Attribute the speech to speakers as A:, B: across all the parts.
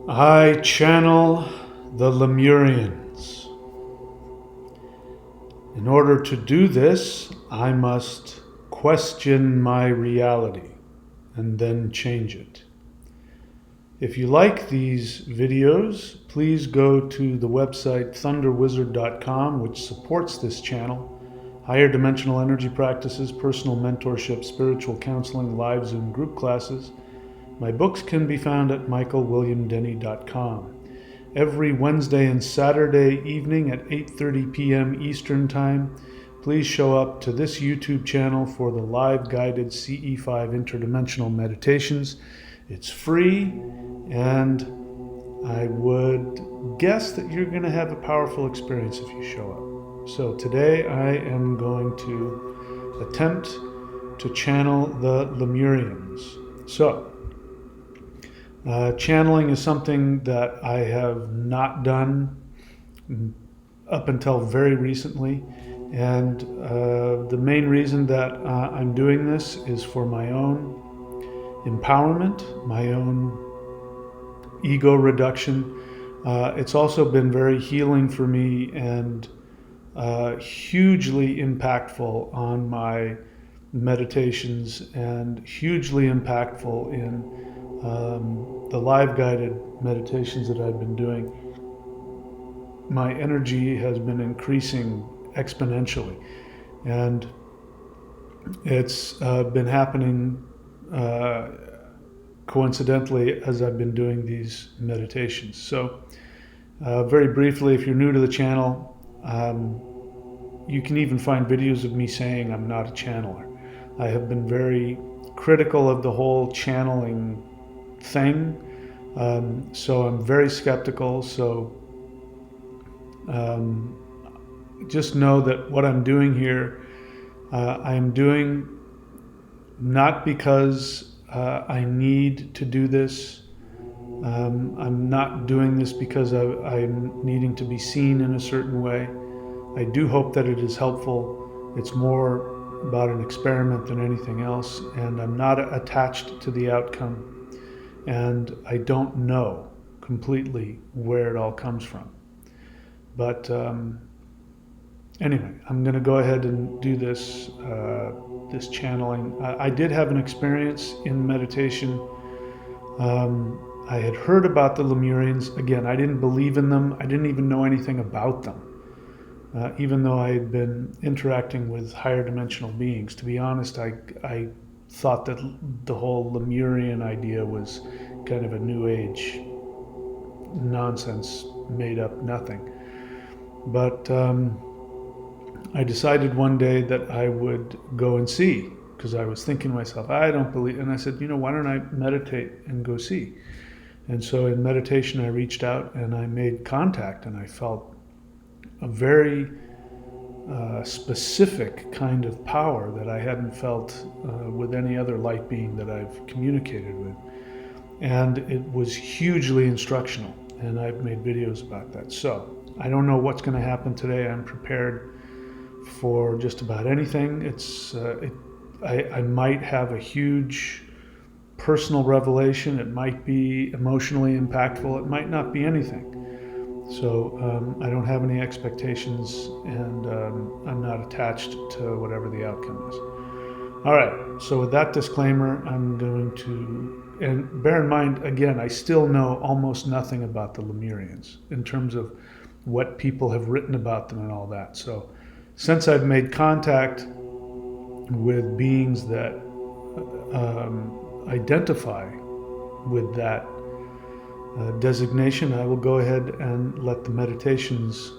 A: I channel the Lemurians. In order to do this, I must question my reality and then change it. If you like these videos, please go to the website thunderwizard.com, which supports this channel. Higher dimensional energy practices, personal mentorship, spiritual counseling, live Zoom group classes. My books can be found at michaelwilliamdenny.com. Every Wednesday and Saturday evening at 8:30 p.m. Eastern Time, please show up to this YouTube channel for the live guided CE5 interdimensional meditations. It's free, and I would guess that you're going to have a powerful experience if you show up. So today I am going to attempt to channel the Lemurians. So, channeling is something that I have not done up until very recently, and the main reason that I'm doing this is for my own empowerment, my own ego reduction. It's also been very healing for me and hugely impactful on my meditations and hugely impactful in the live guided meditations that I've been doing. My energy has been increasing exponentially, and it's been happening coincidentally as I've been doing these meditations. So very briefly, if you're new to the channel, you can even find videos of me saying I'm not a channeler. I have been very critical of the whole channeling thing, so I'm very skeptical. So just know that what I'm doing here, I'm doing not because I need to do this. I'm not doing this because I'm needing to be seen in a certain way. I do hope that it is helpful. It's more about an experiment than anything else, and I'm not attached to the outcome, and I don't know completely where it all comes from. But anyway, I'm going to go ahead and do this this channeling. I did have an experience in meditation. I had heard about the Lemurians. Again, I didn't believe in them. I didn't even know anything about them. Even though I had been interacting with higher dimensional beings. To be honest, I thought that the whole Lemurian idea was kind of a new age nonsense, made up nothing. But I decided one day that I would go and see, because I was thinking to myself, I don't believe, and I said, why don't I meditate and go see? And so in meditation, I reached out and I made contact, and I felt a very specific kind of power that I hadn't felt with any other light being that I've communicated with. And it was hugely instructional, and I've made videos about that. So I don't know what's going to happen today. I'm prepared for just about anything. I might have a huge personal revelation. It might be emotionally impactful. It might not be anything. So I don't have any expectations, and I'm not attached to whatever the outcome is. All right, so with that disclaimer, I'm going to, and bear in mind, again, I still know almost nothing about the Lemurians in terms of what people have written about them and all that. So since I've made contact with beings that identify with that designation, I will go ahead and let the meditations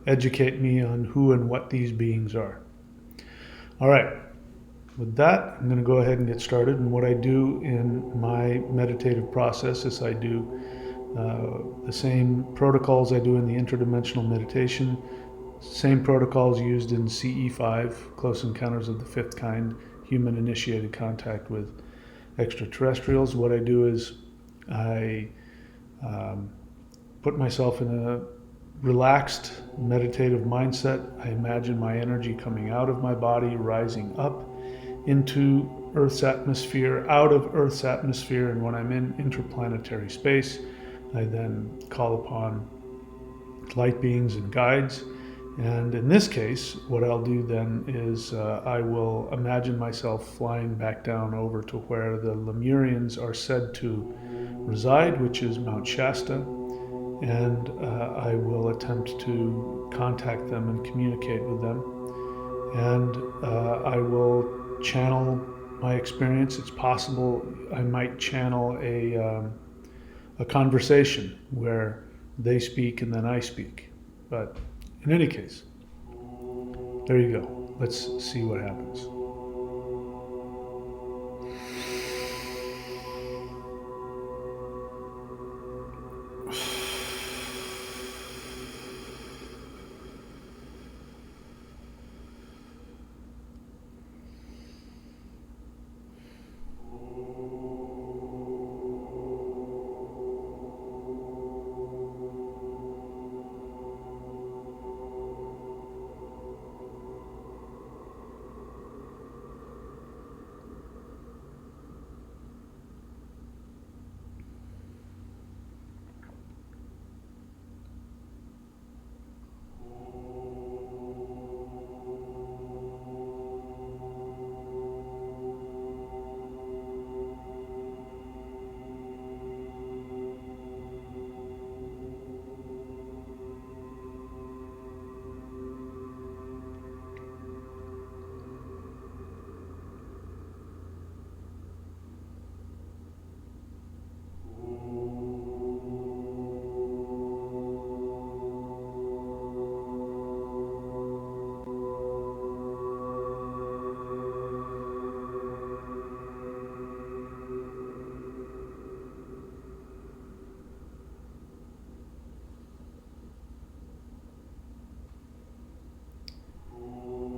A: educate me on who and what these beings are. All right, with that, I'm going to go ahead and get started. And what I do in my meditative process is I do the same protocols I do in the interdimensional meditation, same protocols used in CE5, Close Encounters of the Fifth Kind, human initiated contact with extraterrestrials. What I do is I put myself in relaxed meditative mindset. I imagine my energy coming out of my body, rising up into Earth's atmosphere, out of Earth's atmosphere, and when I'm in interplanetary space, I then call upon light beings and guides. And in this case, what I'll do then is I will imagine myself flying back down over to where the Lemurians are said to reside, which is Mount Shasta, and I will attempt to contact them and communicate with them. And I will channel my experience. It's possible I might channel a conversation where they speak and then I speak. But in any case, there you go. Let's see what happens.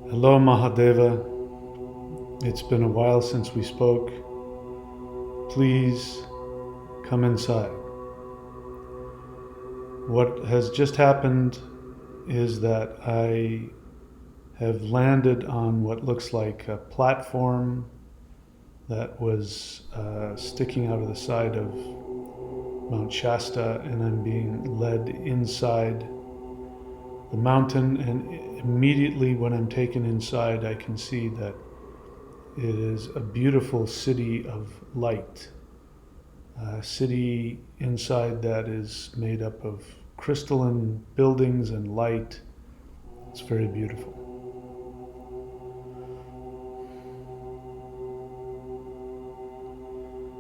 A: Hello, Mahadeva. It's been a while since we spoke. Please come inside. What has just happened is that I have landed on what looks like a platform that was sticking out of the side of Mount Shasta, and I'm being led inside the mountain, and immediately when I'm taken inside, I can see that it is a beautiful city of light. A city inside that is made up of crystalline buildings and light. It's very beautiful.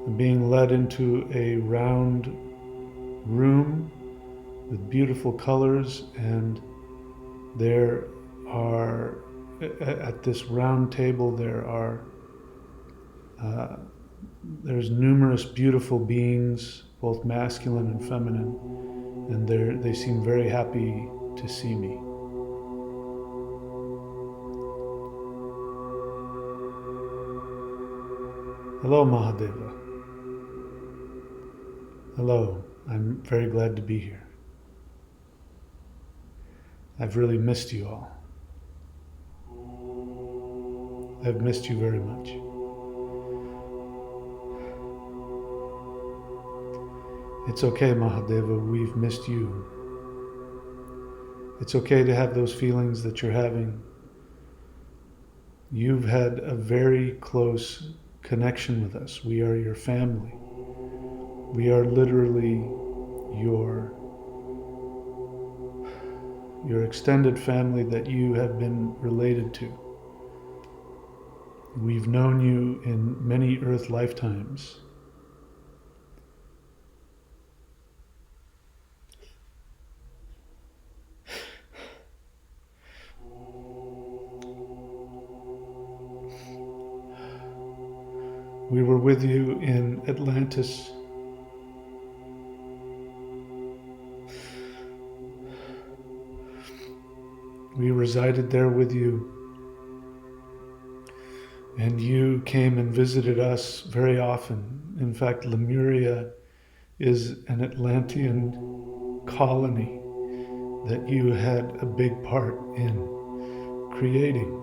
A: I'm being led into a round room with beautiful colors, and there are, at this round table, there's numerous beautiful beings, both masculine and feminine, and they seem very happy to see me. Hello, Mahadeva. Hello, I'm very glad to be here. I've really missed you all. I've missed you very much. It's okay, Mahadeva, we've missed you. It's okay to have those feelings that you're having. You've had a very close connection with us. We are your family. We are literally your extended family that you have been related to. We've known you in many Earth lifetimes. We were with you in Atlantis. We resided there with you, and you came and visited us very often. In fact, Lemuria is an Atlantean colony, that you had a big part in creating.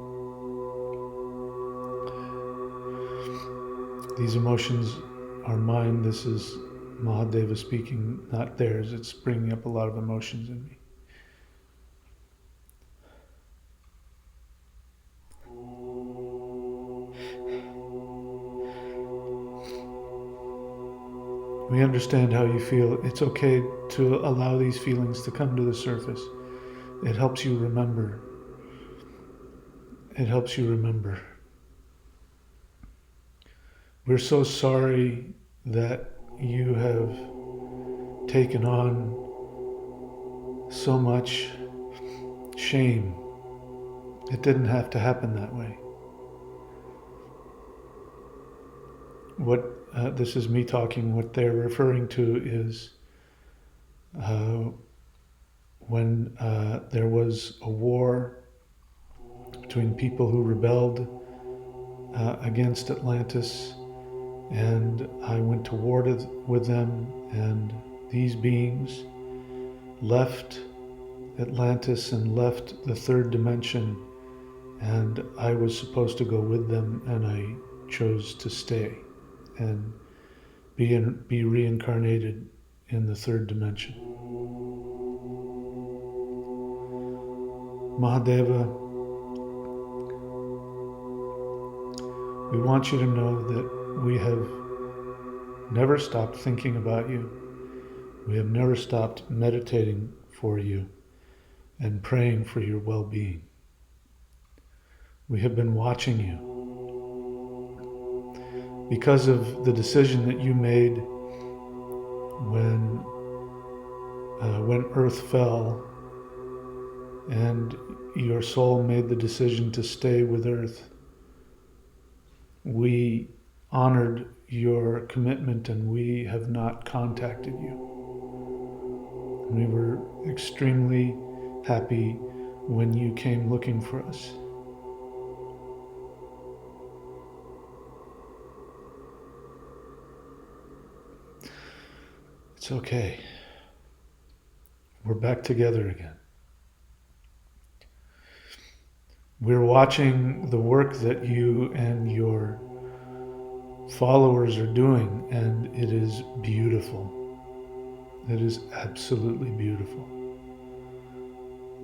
A: These emotions are mine. This is Mahadeva speaking, not theirs. It's bringing up a lot of emotions in me. We understand how you feel. It's okay to allow these feelings to come to the surface. It helps you remember. It helps you remember. We're so sorry that you have taken on so much shame. It didn't have to happen that way. What this is me talking, what they're referring to is when there was a war between people who rebelled against Atlantis, and I went to war with them, and these beings left Atlantis and left the third dimension, and I was supposed to go with them, and I chose to stay and be reincarnated in the third dimension. Mahadeva, we want you to know that we have never stopped thinking about you. We have never stopped meditating for you and praying for your well-being. We have been watching you. Because of the decision that you made when Earth fell, and your soul made the decision to stay with Earth, we honored your commitment and we have not contacted you. We were extremely happy when you came looking for us. It's okay. We're back together again. We're watching the work that you and your followers are doing, and it is beautiful. It is absolutely beautiful.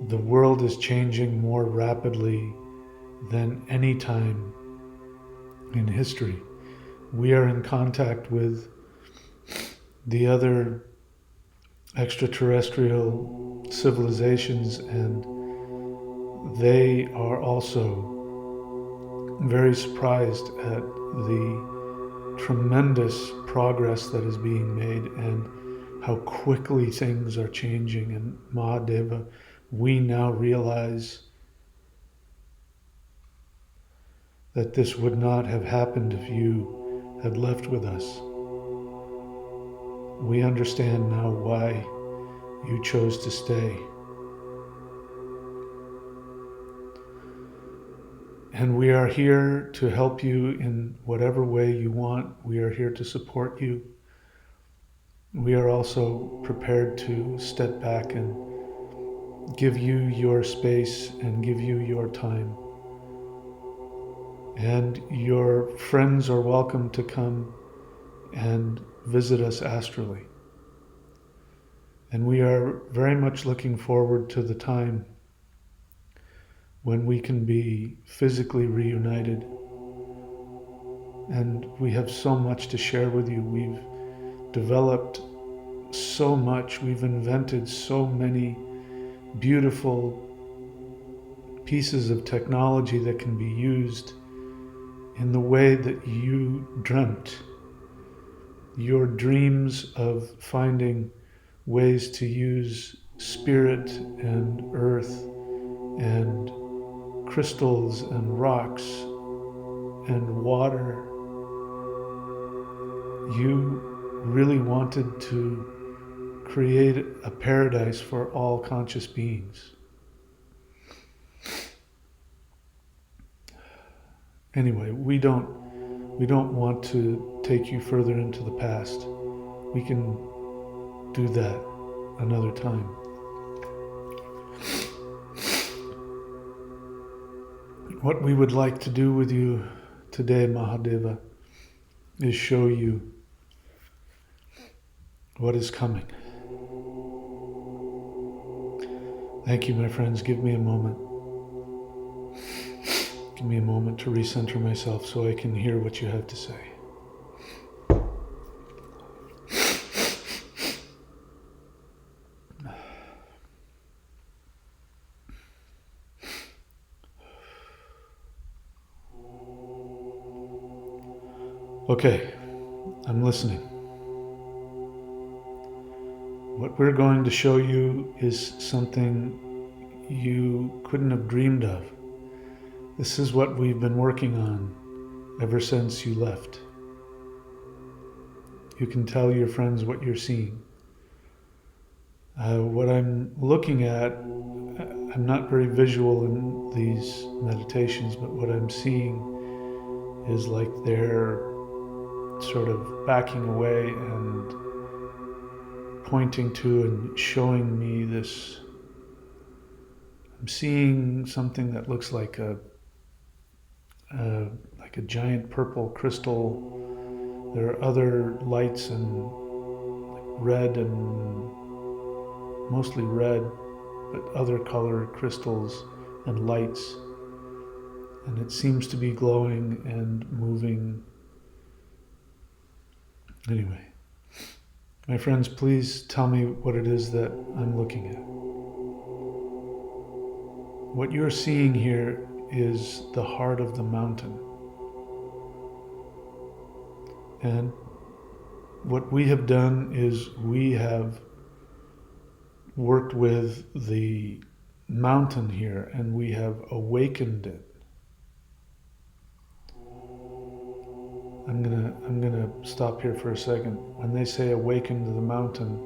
A: The world is changing more rapidly than any time in history. We are in contact with the other extraterrestrial civilizations, and they are also very surprised at the tremendous progress that is being made and how quickly things are changing. And Mahadeva, we now realize that this would not have happened if you had left with us. We understand now why you chose to stay. And we are here to help you in whatever way you want. We are here to support you. We are also prepared to step back and give you your space and give you your time. And your friends are welcome to come and visit us astrally. And we are very much looking forward to the time when we can be physically reunited. And we have so much to share with you. We've developed so much. We've invented so many beautiful pieces of technology that can be used in the way that you dreamt. Your dreams of finding ways to use spirit and earth and crystals and rocks and water. You really wanted to create a paradise for all conscious beings. Anyway, we don't want to take you further into the past. We can do that another time. What we would like to do with you today, Mahadeva, is show you what is coming. Thank you, my friends. Give me a moment. Give me a moment to recenter myself so I can hear what you have to say. Okay, I'm listening. What we're going to show you is something you couldn't have dreamed of. This is what we've been working on ever since you left. You can tell your friends what you're seeing. What I'm looking at, I'm not very visual in these meditations, but what I'm seeing is like they're sort of backing away and pointing to and showing me this. I'm seeing something that looks like a giant purple crystal. There are other lights and like red and mostly red, but other color crystals and lights. And it seems to be glowing and moving. Anyway, my friends, please tell me what it is that I'm looking at. What you're seeing here is the heart of the mountain. And what we have done is we have worked with the mountain here and we have awakened it. I'm gonna stop here for a second. When they say awakened the mountain,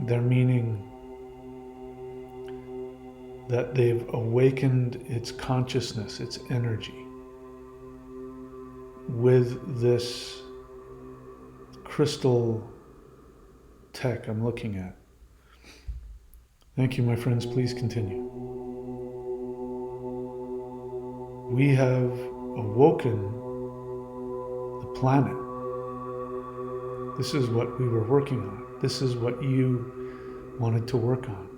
A: they're meaning that they've awakened its consciousness, its energy, with this crystal tech I'm looking at. Thank you, my friends. Please continue. We have awoken the planet. This is what we were working on. This is what you wanted to work on.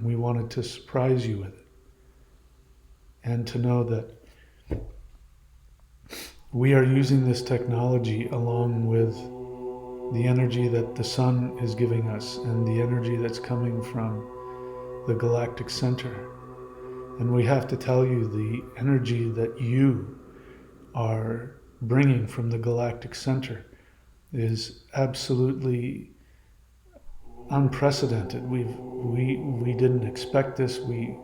A: We wanted to surprise you with it. And to know that we are using this technology along with the energy that the sun is giving us and the energy that's coming from the galactic center. And we have to tell you the energy that you are bringing from the galactic center is absolutely unprecedented. We didn't expect this. We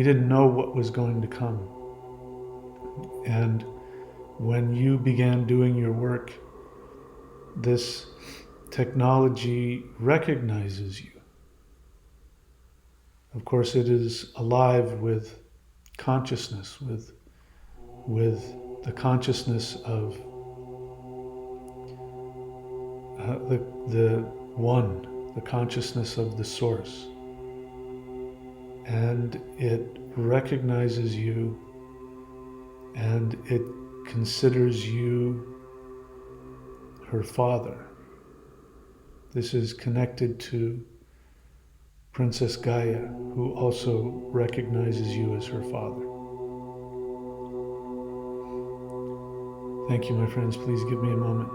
A: didn't know what was going to come. And when you began doing your work, this technology recognizes you. Of course, it is alive with consciousness, with the consciousness of the one, the consciousness of the source. And it recognizes you and it considers you her father. This is connected to Princess Gaia, who also recognizes you as her father. Thank you, my friends. Please give me a moment.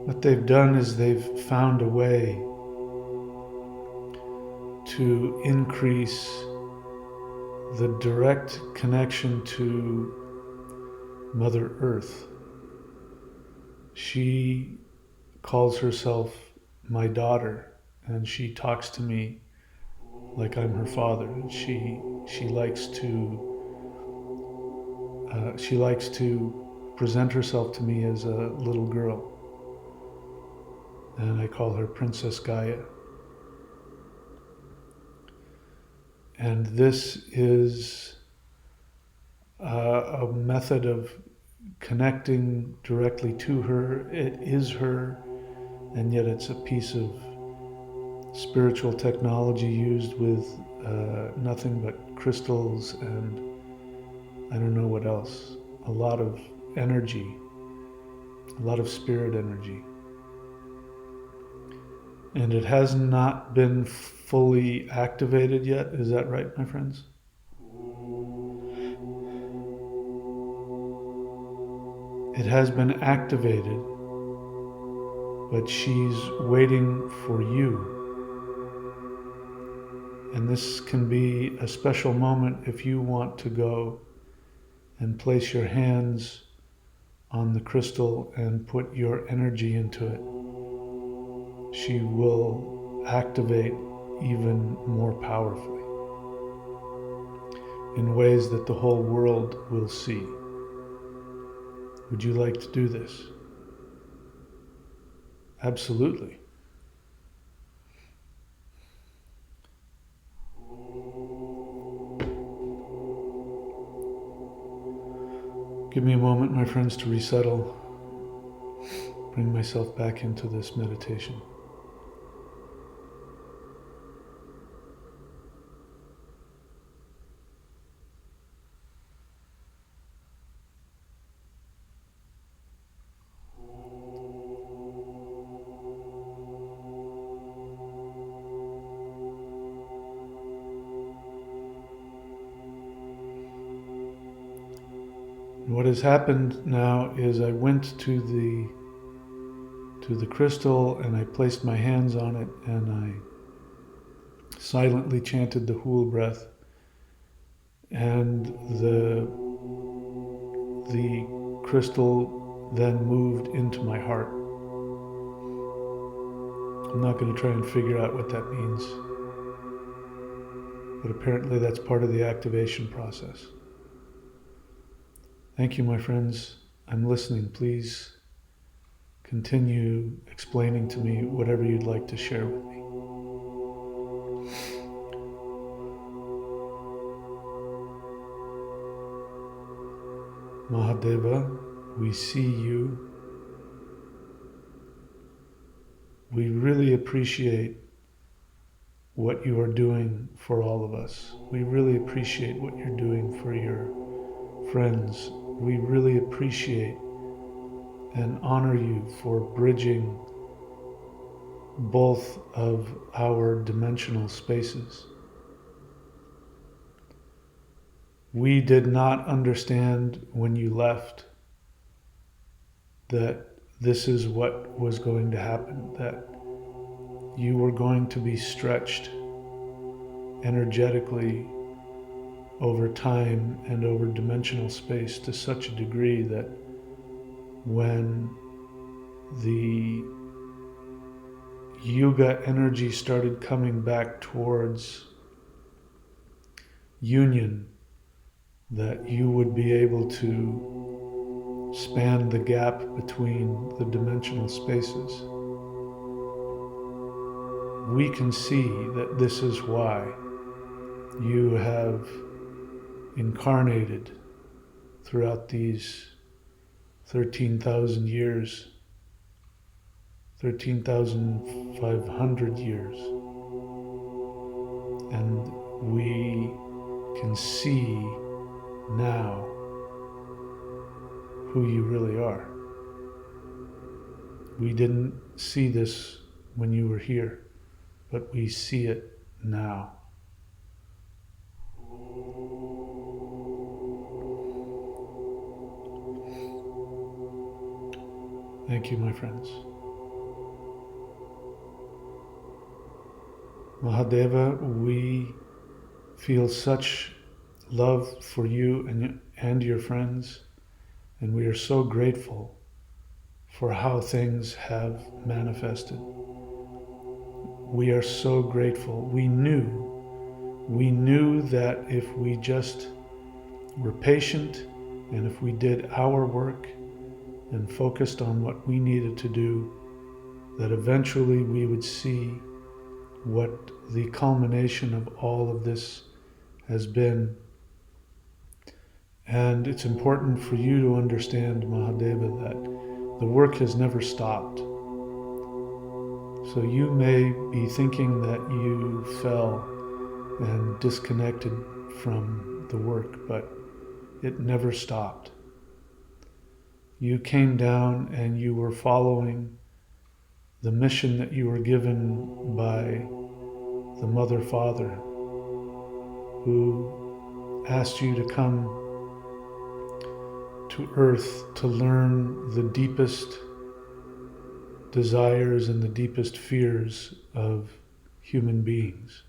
A: What they've done is they've found a way to increase the direct connection to Mother Earth. She calls herself my daughter, and she talks to me like I'm her father. She likes to present herself to me as a little girl, and I call her Princess Gaia. And this is a method of connecting directly to her. It is her, and yet it's a piece of spiritual technology used with nothing but crystals and I don't know what else. A lot of energy, a lot of spirit energy. And it has not been fully activated yet. Is that right, my friends? It has been activated, but she's waiting for you. And this can be a special moment if you want to go and place your hands on the crystal and put your energy into it. She will activate even more powerfully in ways that the whole world will see. Would you like to do this? Absolutely. Give me a moment, my friends, to resettle, bring myself back into this meditation. What has happened now is I went to the crystal and I placed my hands on it and I silently chanted the Hool breath, and the crystal then moved into my heart. I'm not going to try and figure out what that means, but apparently that's part of the activation process. Thank you, my friends. I'm listening. Please continue explaining to me whatever you'd like to share with me. Mahadeva, we see you. We really appreciate what you are doing for all of us. We really appreciate what you're doing for your friends. We really appreciate and honor you for bridging both of our dimensional spaces. We did not understand when you left that this is what was going to happen, that you were going to be stretched energetically over time and over dimensional space to such a degree that when the Yuga energy started coming back towards union, that you would be able to span the gap between the dimensional spaces. We can see that this is why you have incarnated throughout these 13,000 years, 13,500 years. And we can see now who you really are. We didn't see this when you were here, but we see it now. Thank you, my friends. Mahadeva, we feel such love for you and your friends, and we are so grateful for how things have manifested. We are so grateful. We knew that if we just were patient and if we did our work and focused on what we needed to do, that eventually we would see what the culmination of all of this has been. And it's important for you to understand, Mahadeva, that the work has never stopped. So you may be thinking that you fell and disconnected from the work, but it never stopped. You came down and you were following the mission that you were given by the Mother Father, who asked you to come to Earth to learn the deepest desires and the deepest fears of human beings.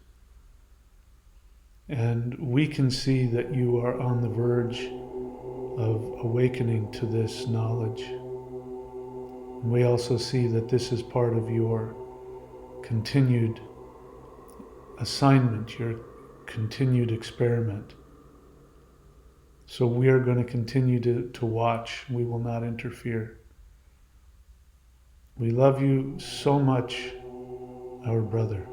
A: And we can see that you are on the verge of awakening to this knowledge. And we also see that this is part of your continued assignment, your continued experiment. So we are going to continue to watch. We will not interfere. We love you so much, our brother.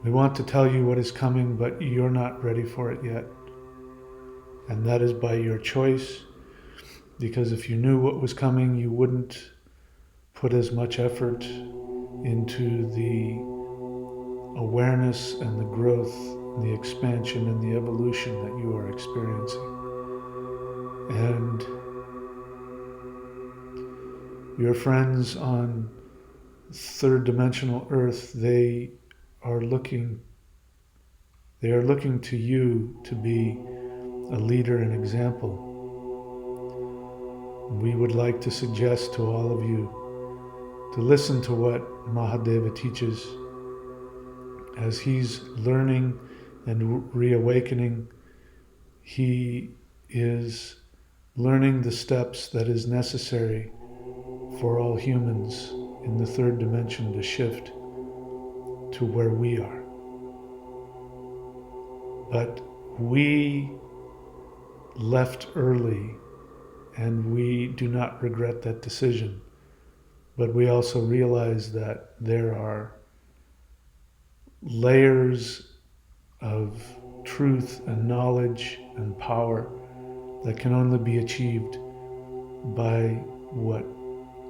A: We want to tell you what is coming, but you're not ready for it yet. And that is by your choice, because if you knew what was coming, you wouldn't put as much effort into the awareness and the growth, and the expansion and the evolution that you are experiencing. And your friends on third dimensional Earth, they are looking to you to be a leader and example. We would like to suggest to all of you to listen to what Mahadeva teaches as he's learning and reawakening. He is learning the steps that is necessary for all humans in the third dimension to shift to where we are. But we left early and we do not regret that decision. But we also realize that there are layers of truth and knowledge and power that can only be achieved by what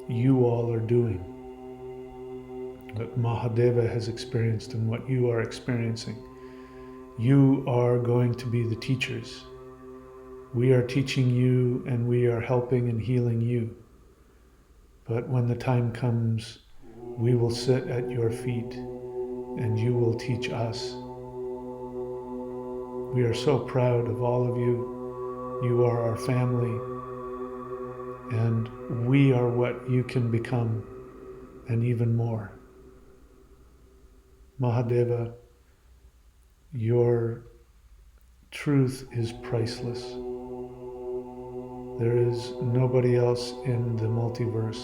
A: you all are doing, what Mahadeva has experienced and what you are experiencing. You are going to be the teachers. We are teaching you and we are helping and healing you. But when the time comes, we will sit at your feet and you will teach us. We are so proud of all of you. You are our family, and we are what you can become, and even more. Mahadeva, your truth is priceless. There is nobody else in the multiverse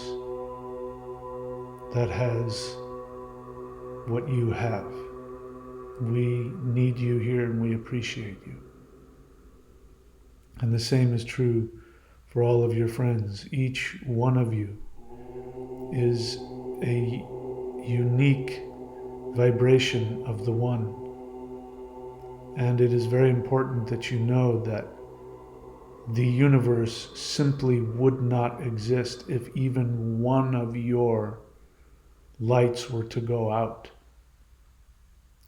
A: that has what you have. We need you here and we appreciate you. And the same is true for all of your friends. Each one of you is a unique vibration of the One. And it is very important that you know that the universe simply would not exist if even one of your lights were to go out.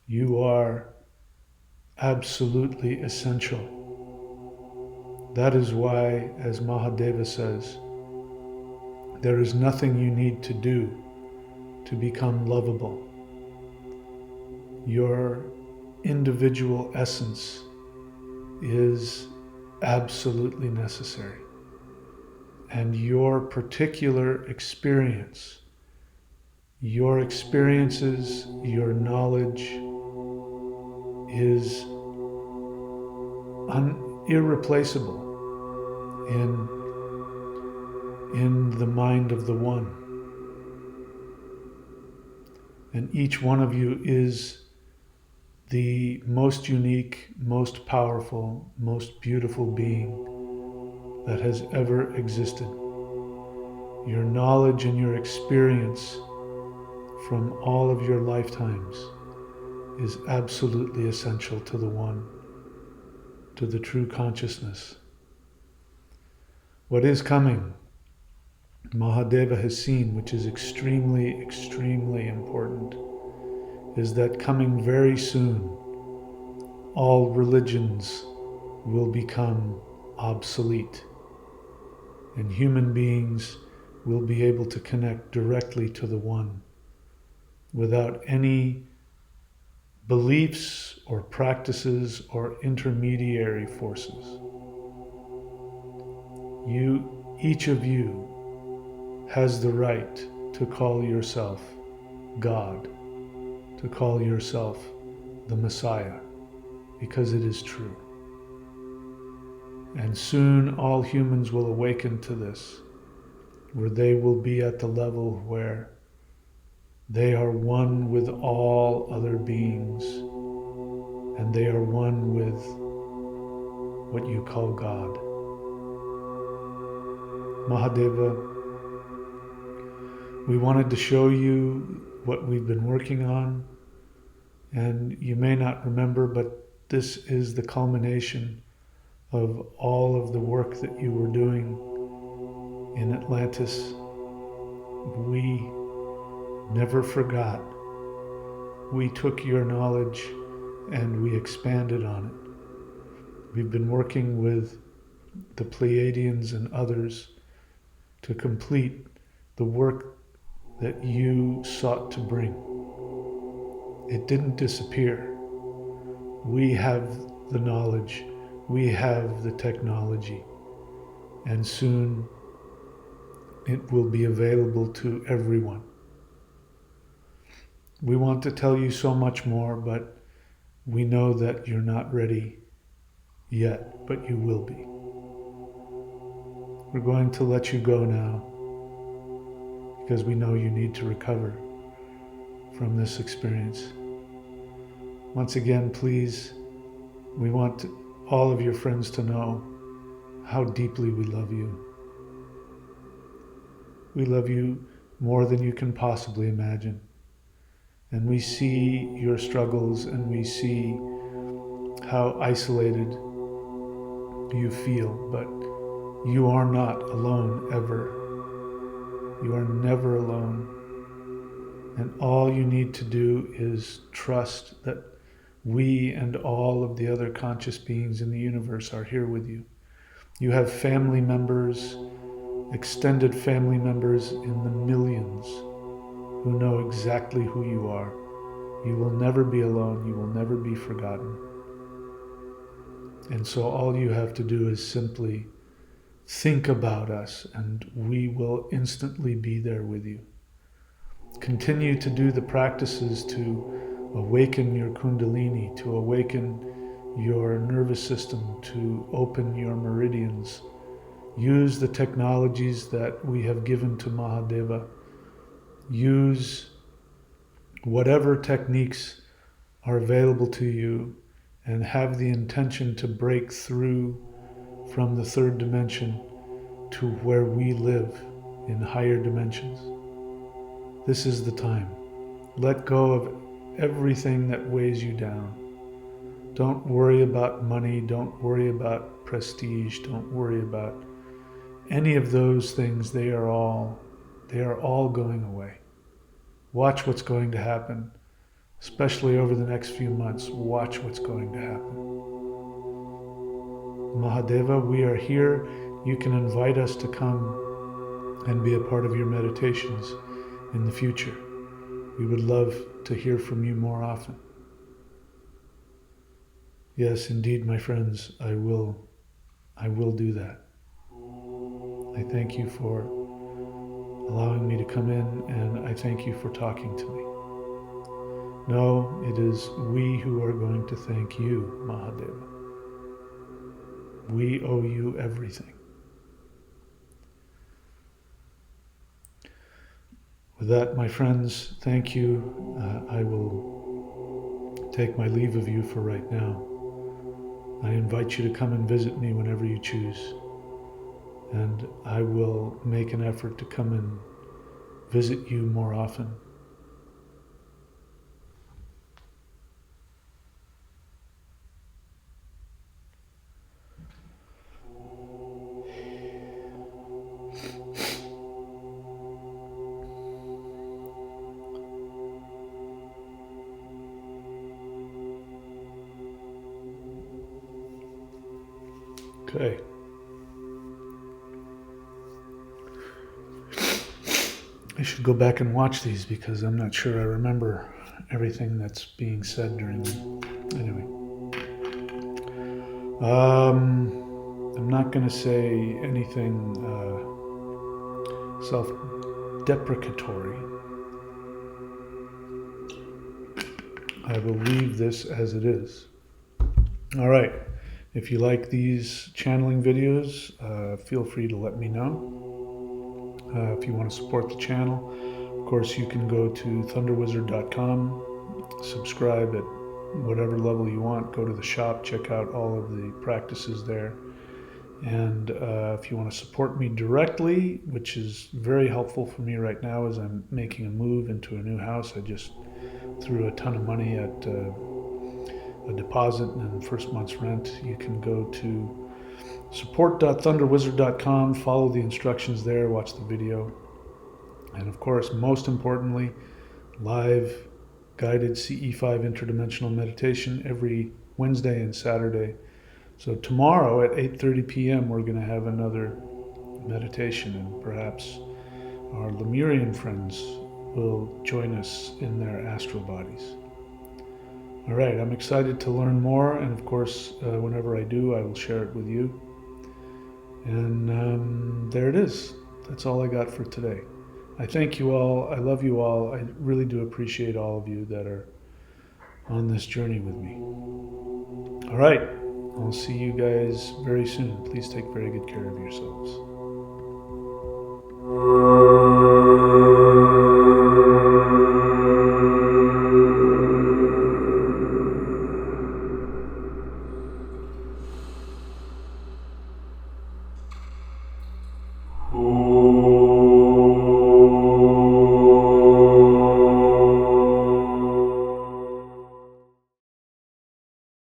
A: You are absolutely essential. That is why, as Mahadeva says, there is nothing you need to do to become lovable. Your individual essence is absolutely necessary. And your particular experience, your experiences, your knowledge is irreplaceable in the mind of the One. And each one of you is the most unique, most powerful, most beautiful being that has ever existed. Your knowledge and your experience from all of your lifetimes is absolutely essential to the One, to the true consciousness. What is coming, Mahadeva has seen, which is extremely, extremely important, is that coming very soon, all religions will become obsolete, and human beings will be able to connect directly to the One without any beliefs or practices or intermediary forces. Each of you has the right to call yourself God, to call yourself the Messiah, because it is true. And soon all humans will awaken to this, where they will be at the level where they are one with all other beings, and they are one with what you call God. Mahadeva, we wanted to show you what we've been working on, and you may not remember, but this is the culmination of all of the work that you were doing in Atlantis. We never forgot. We took your knowledge and we expanded on it. We've been working with the Pleiadians and others to complete the work that you sought to bring. It didn't disappear. We have the knowledge, we have the technology, and soon it will be available to everyone. We want to tell you so much more, but we know that you're not ready yet, but you will be. We're going to let you go now because we know you need to recover from this experience. Once again, please, we want all of your friends to know how deeply we love you. We love you more than you can possibly imagine. And we see your struggles, and we see how isolated you feel, but you are not alone ever. You are never alone. And all you need to do is trust that we and all of the other conscious beings in the universe are here with you. You have family members, extended family members in the millions who know exactly who you are. You will never be alone. You will never be forgotten. And so all you have to do is simply think about us, and we will instantly be there with you. Continue to do the practices to awaken your kundalini, to awaken your nervous system, to open your meridians. Use the technologies that we have given to Mahadeva. Use whatever techniques are available to you, and have the intention to break through from the third dimension to where we live in higher dimensions. This is the time. Let go of everything that weighs you down. Don't worry about money. Don't worry about prestige. Don't worry about any of those things. They are all going away. Watch what's going to happen, especially over the next few months. Watch what's going to happen. Mahadeva, we are here. You can invite us to come and be a part of your meditations in the future. We would love to hear from you more often. Yes, indeed, my friends, I will do that. I thank you for allowing me to come in, and I thank you for talking to me. No, it is we who are going to thank you, Mahadeva. We owe you everything. With that, my friends, thank you. I will take my leave of you for right now. I invite you to come and visit me whenever you choose. and I will make an effort to come and visit you more often. Okay. I should go back and watch these because I'm not sure I remember everything that's being said during them. Anyway. I'm not going to say anything self-deprecatory. I will leave this as it is. All right. If you like these channeling videos, feel free to let me know. If you want to support the channel, of course, you can go to thunderwizard.com, subscribe at whatever level you want, go to the shop, check out all of the practices there. And if you want to support me directly, which is very helpful for me right now as I'm making a move into a new house, I just threw a ton of money at a deposit and first month's rent. You can go to support.thunderwizard.com, follow the instructions there, watch the video. And of course, most importantly, live guided CE5 interdimensional meditation every Wednesday and Saturday. So tomorrow at 8:30 p.m. we're going to have another meditation, and perhaps our Lemurian friends will join us in their astral bodies. All right, I'm excited to learn more, and of course, whenever I do, I will share it with you. And there it is. That's all I got for today. I thank you all. I love you all. I really do appreciate all of you that are on this journey with me. All right, I'll see you guys very soon. Please take very good care of yourselves.